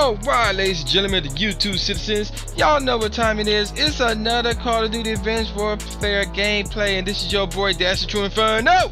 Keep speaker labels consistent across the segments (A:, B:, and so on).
A: Alright, ladies and gentlemen, the YouTube citizens, y'all know what time it is. It's another Call of Duty Advanced Warfare gameplay, and this is your boy, the Tru Inferno.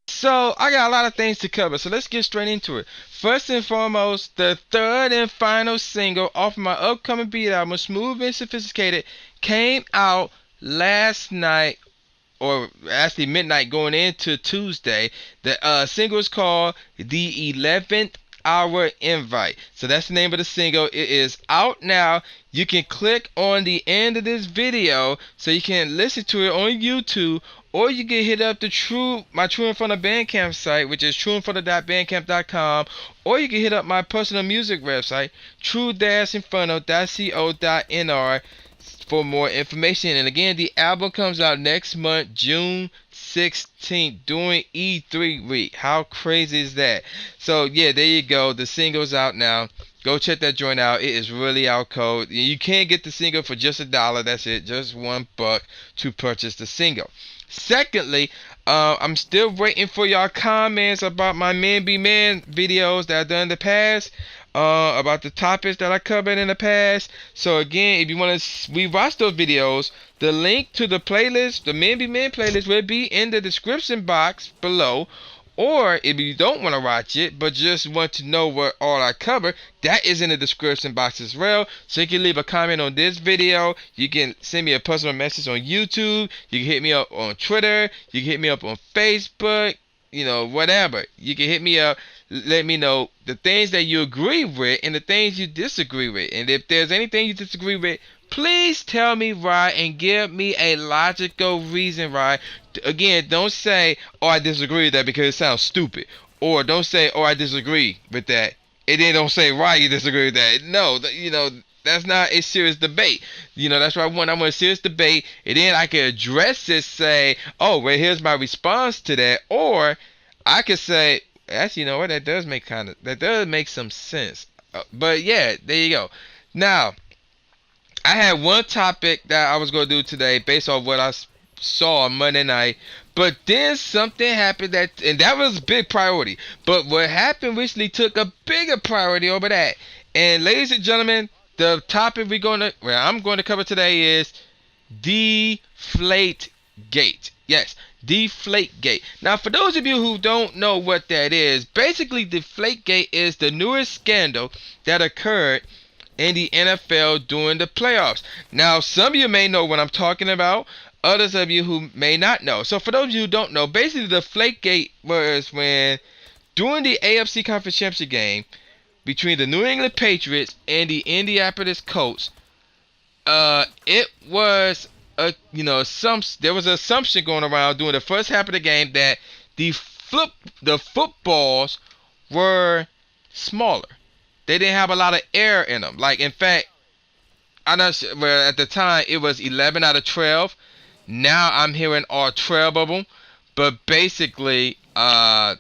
A: So, I got a lot of things to cover, so let's get straight into it. First and foremost, the third and final single off of my upcoming beat album, Smooth and Sophisticated, came out last night, or actually midnight going into Tuesday. The single is called The 11th Hour Invite. So that's the name of the single. It is out now. You can click on the end of this video so you can listen to it on YouTube, or you can hit up my Tru Inferno Bandcamp site, which is truinferno.bandcamp.com, or you can hit up my personal music website, tru-inferno.co.nr, for more information. And again, the album comes out next month, June 16th, during E3 week. How crazy is that? So yeah, there you go. The single's out now. Go check that joint out. It is really out cold. You can't get the single for just $1. That's it, just $1 to purchase the single. Secondly, I'm still waiting for y'all comments about my Man Be Man videos that I've done in the past, about the topics that I covered in the past. So again, if you want to rewatch those videos, the link to the playlist, the Man Be Man playlist, will be in the description box below. Or if you don't want to watch it, but just want to know what all I cover, that is in the description box as well. So you can leave a comment on this video. You can send me a personal message on YouTube. You can hit me up on Twitter. You can hit me up on Facebook. You know, whatever. You can hit me up. Let me know the things that you agree with and the things you disagree with. And if there's anything you disagree with, please tell me why and give me a logical reason why. Again, don't say, oh, I disagree with that because it sounds stupid. Or don't say, oh, I disagree with that, and then don't say why you disagree with that. No, you know, that's not a serious debate. You know, that's what I want. I want a serious debate, and then I can address it, say, oh, well, here's my response to that. Or I could say, actually, you know what, that does make some sense. But yeah, there you go. Now, I had one topic that I was going to do today based on what I saw on Monday night, but then something happened and that was a big priority. But what happened recently took a bigger priority over that. And ladies and gentlemen, the topic I'm going to cover today is Deflatgate. Yes, Deflatgate. Now, for those of you who don't know what that is, basically Deflatgate is the newest scandal that occurred in the NFL during the playoffs. Now, some of you may know what I'm talking about. Others of you who may not know. So for those of you who don't know, basically the Deflatgate was when, during the AFC Conference Championship game between the New England Patriots and the Indianapolis Colts, it was there was an assumption going around during the first half of the game that the footballs were smaller. They didn't have a lot of air in them. Like, in fact, I'm not sure, well, at the time it was 11 out of 12. Now I'm hearing all 12 of them. But basically, the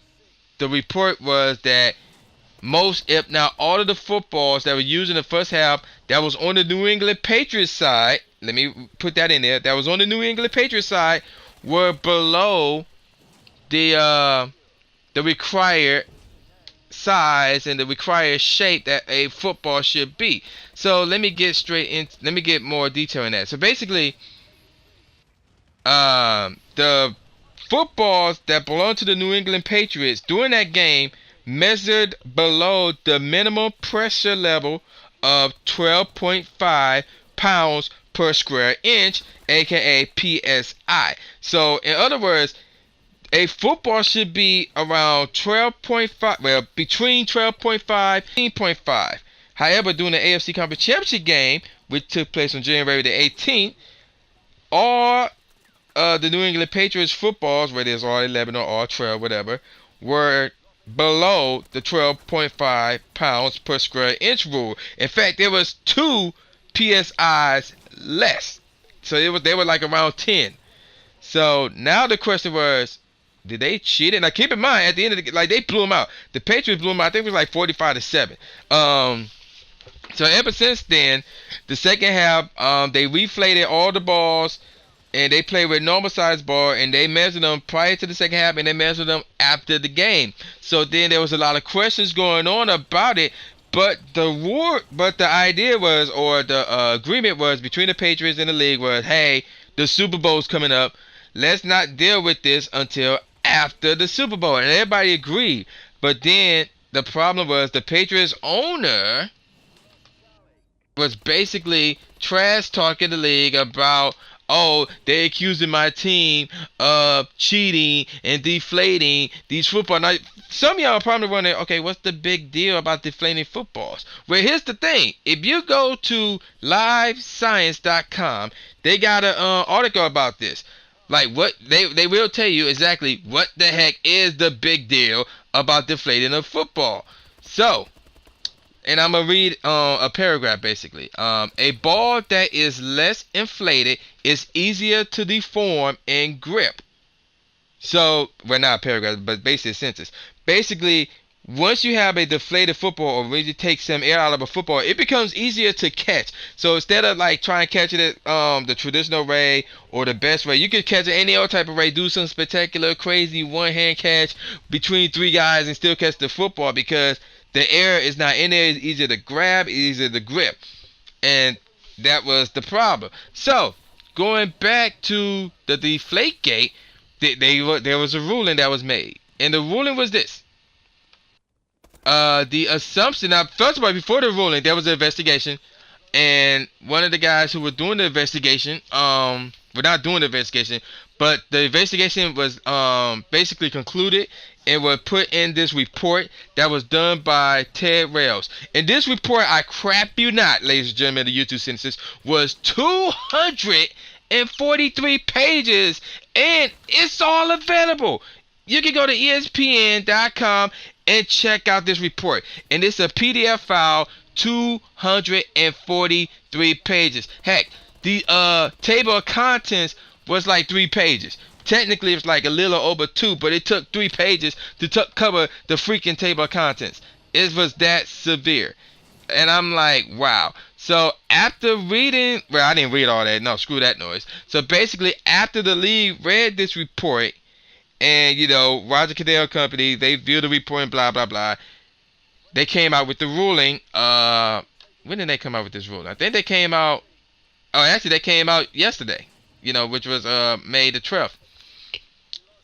A: report was that most, if not all, of the footballs that were used in the first half that was on the New England Patriots side, let me put that in there, that was on the New England Patriots side, were below the required size and the required shape that a football should be. So let me get more detail in that. So basically, the footballs that belong to the New England Patriots during that game measured below the minimum pressure level of 12.5 pounds per square inch, aka PSI. So in other words, a football should be around 12.5, well, between 12.5 and 18.5. However, during the AFC Conference Championship game, which took place on January the 18th, all the New England Patriots footballs, whether it's all 11 or all 12, whatever, were below the 12.5 pounds per square inch rule. In fact, there was 2 PSIs less. So they were like around 10. So now the question was, did they cheat it? Now keep in mind, at the end of the game, like, they blew them out. The Patriots blew them out. I think it was like 45-7. So ever since then, the second half, they reflated all the balls and they play with normal size ball, and they measured them prior to the second half, and they measured them after the game. So then there was a lot of questions going on about it, but the idea was, or the agreement was between the Patriots and the league was, hey, the Super Bowl's coming up. Let's not deal with this until after the Super Bowl, and everybody agreed. But then the problem was the Patriots owner was basically trash talking the league about, oh, they accusing my team of cheating and deflating these football. Now, some of y'all are probably wondering, okay, what's the big deal about deflating footballs? Well, here's the thing. If you go to livescience.com, they got an article about this. Like, what they will tell you exactly what the heck is the big deal about deflating a football. So, and I'm gonna read a paragraph basically. A ball that is less inflated is easier to deform and grip. So, well, not a paragraph, but basically a sentence. Basically, once you have a deflated football, or when you take some air out of a football, it becomes easier to catch. So instead of like trying to catch it at the traditional way or the best way, you could catch it any other type of way, do some spectacular, crazy one-hand catch between three guys and still catch the football because the air is not in there. It's easier to grab, easier to grip, and that was the problem. So going back to the Deflatgate, there was a ruling that was made, and the ruling was this. The assumption, now, first of all, before the ruling, there was an investigation, and one of the guys who were doing the investigation, were not doing the investigation, but the investigation was basically concluded and was put in this report that was done by Ted Rails. And this report, I crap you not, ladies and gentlemen, the YouTube citizens, was 243 pages, and it's all available. You can go to ESPN.com and check out this report. And it's a PDF file, 243 pages. Heck, the table of contents was like 3 pages. Technically, it's like a little over 2, but it took 3 pages to cover the freaking table of contents. It was that severe. And I'm like, wow. So after reading, well, I didn't read all that. No, screw that noise. So basically, after the league read this report, and, you know, Roger Cadell Company, they viewed the report and blah, blah, blah. They came out with the ruling. When did they come out with this ruling? I think they came out, actually, they came out yesterday, you know, which was May the 12th.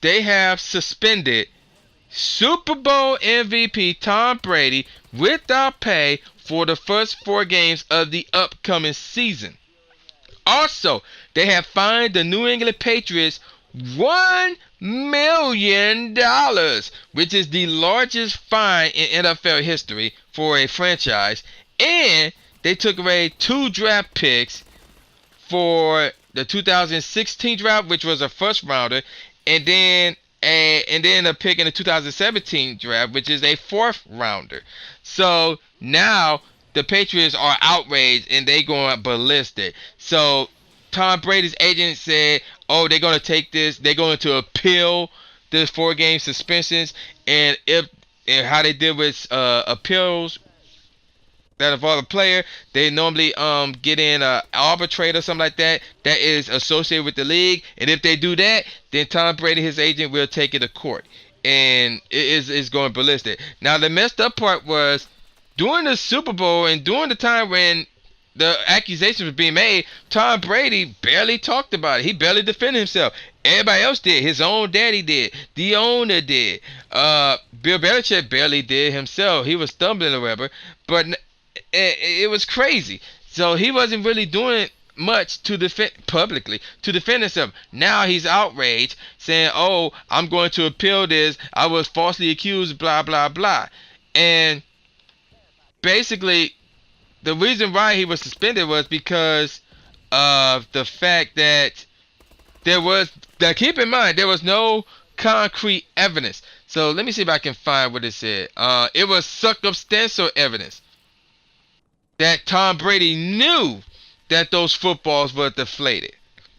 A: They have suspended Super Bowl MVP Tom Brady without pay for the first 4 games of the upcoming season. Also, they have fined the New England Patriots $1 million, which is the largest fine in NFL history for a franchise. And they took away 2 draft picks for the 2016 draft, which was a first rounder, and then a pick in the 2017 draft, which is a 4th rounder. So now the Patriots are outraged and they going ballistic. So Tom Brady's agent said, oh, they're going to take this, they're going to appeal this 4-game suspensions, and how they deal with appeals that involve a player, they normally get in an arbitrator or something like that is associated with the league, and if they do that, then Tom Brady, his agent, will take it to court, and it's going ballistic. Now the messed up part was during the Super Bowl and during the time when the accusations were being made, Tom Brady barely talked about it. He barely defended himself. Everybody else did. His own daddy did. The owner did. Bill Belichick barely did himself. He was stumbling or whatever. But it was crazy. So he wasn't really doing much to defend publicly to defend himself. Now he's outraged, saying, "Oh, I'm going to appeal this. I was falsely accused, blah blah blah." And basically, the reason why he was suspended was because of the fact that keep in mind, there was no concrete evidence. So let me see if I can find what it said. It was circumstantial evidence that Tom Brady knew that those footballs were deflated.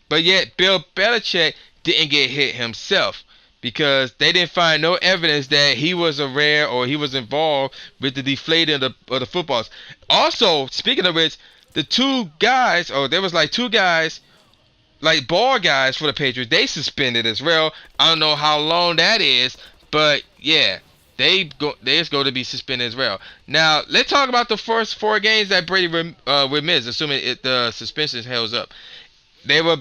A: But yet Bill Belichick didn't get hit himself because they didn't find no evidence that he was aware or he was involved with the deflating of the footballs. Also, speaking of which, the 2 guys, or there was like 2 guys, like ball guys for the Patriots, they suspended as well. I don't know how long that is, but yeah, they's going to be suspended as well. Now let's talk about the first 4 games that Brady will miss, assuming the suspension holds up. They will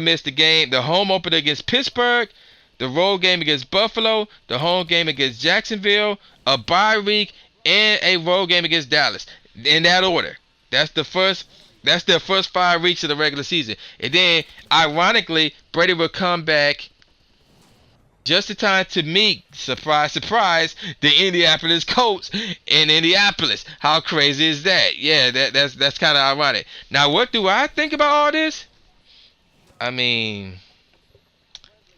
A: miss the home opener against Pittsburgh, the road game against Buffalo, the home game against Jacksonville, a bye week, and a road game against Dallas. In that order. That's the first. That's their first 5 weeks of the regular season, and then ironically, Brady will come back just in time to meet, surprise, surprise, the Indianapolis Colts in Indianapolis. How crazy is that? Yeah, that's kind of ironic. Now, what do I think about all this? I mean,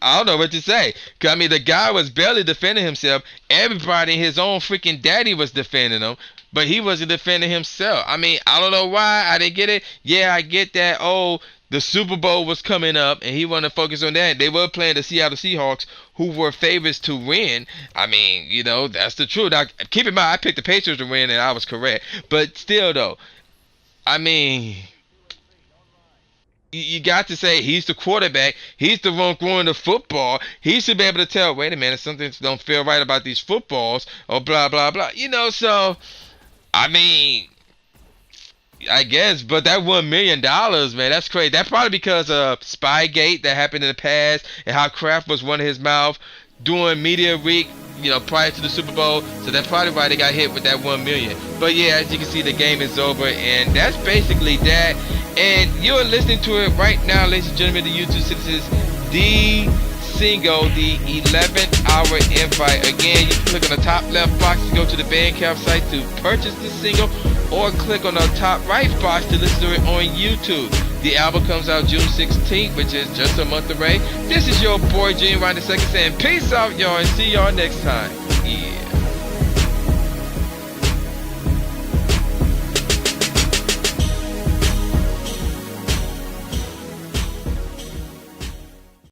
A: I don't know what to say. 'Cause, I mean, the guy was barely defending himself. Everybody, his own freaking daddy was defending him. But he wasn't defending himself. I mean, I don't know why. I didn't get it. Yeah, I get that. Oh, the Super Bowl was coming up, and he wanted to focus on that. They were playing the Seattle Seahawks, who were favorites to win. I mean, that's the truth. Now, keep in mind, I picked the Patriots to win, and I was correct. But still, though, I mean, you got to say he's the quarterback. He's the one throwing the football. He should be able to tell, wait a minute, something don't feel right about these footballs, or blah, blah, blah. So, I mean, I guess, but that $1 million, man, that's crazy. That's probably because of Spygate that happened in the past, and how Kraft was running his mouth during media week, prior to the Super Bowl. So that's probably why they got hit with that 1 million. But yeah, as you can see, the game is over, and that's basically that. And you're listening to it right now, ladies and gentlemen, the YouTube citizens. The single, the 11-hour invite. Again, you can click on the top left box to go to the Bandcamp site to purchase the single, or click on the top right box to listen to it on YouTube. The album comes out June 16th, which is just a month away. This is your boy Gene Ryan II saying peace out, y'all, and see y'all next time.